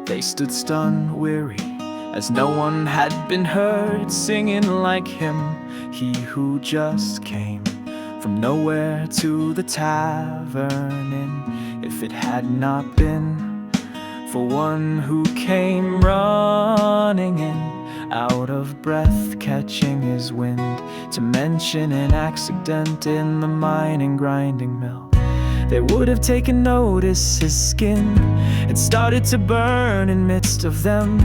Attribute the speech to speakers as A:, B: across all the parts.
A: They stood stunned, weary, as no one had been heard singing like him, he who just came from nowhere to the tavern inn. If it had not been for one who came running in, out of breath, catching his wind, to mention an accident in the mining grinding mill, they would have taken notice. His skin had started to burn in midst of them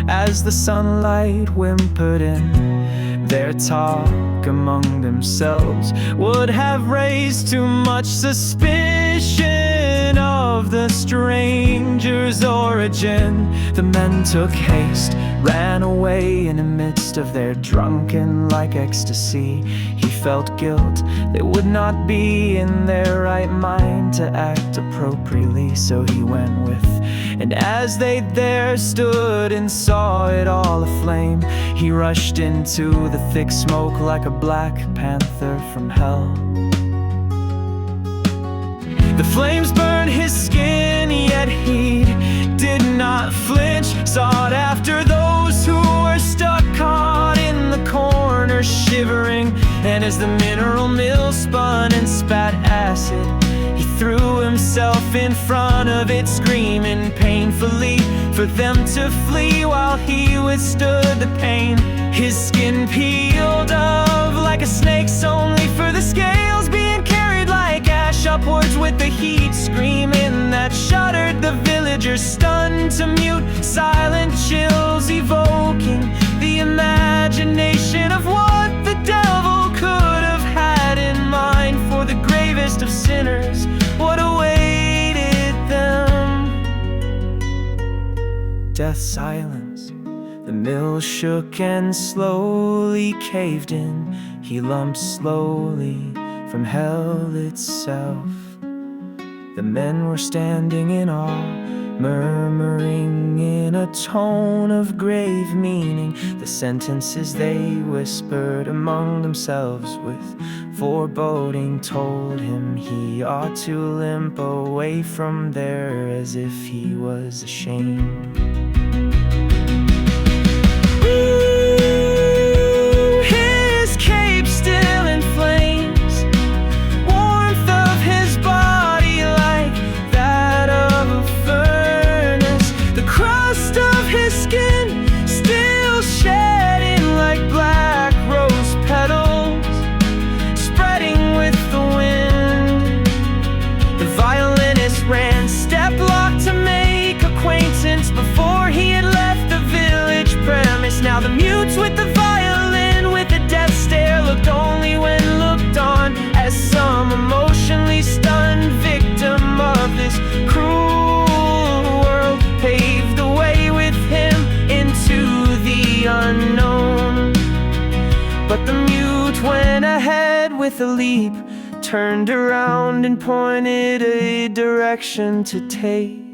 A: as the sunlight whimpered in. Their talk among themselves would have raised too much suspicion of the stranger's origin. The men took haste, ran away in the midst of their drunken-like ecstasy. He felt guilt, they would not be in their right mind to act appropriately, so he went with. And as they there stood and saw it all aflame, he rushed into the thick smoke like a black panther from hell. The flames burned his skin, yet he did not flinch, sought after those who were stuck, caught in the corner, shivering. And as the mineral mill spun and spat acid, he threw himself in front of it, screaming painfully for them to flee while he withstood the pain. His skin peeled off like a snake's, only for the scales being carried like ash upwards with the heat, screaming that shuddered the villagers, stunned to mute, silent chills evoking the imagination of what the devil could have had in mind for the gravest of sinners. What awaited them? Death silence. The mill shook and slowly caved in. He lumped slowly from hell itself. The men were standing in awe, murmuring in a tone of grave meaning the sentences they whispered among themselves. With foreboding told him he ought to limp away from there as if he was ashamed. His cape still in flames, warmth of his body like that of a furnace, the crust of his skin still shedding like black rose petals, spreading with the wind. The violinist ran step-locked to make acquaintance before he had left the village premise. Now the mutes with the violin with a death stare looked only when looked on as some emotionally stunned victim of this cruel world, paved the way with him into the unknown. But the mute went ahead with a leap, turned around and pointed a direction to take.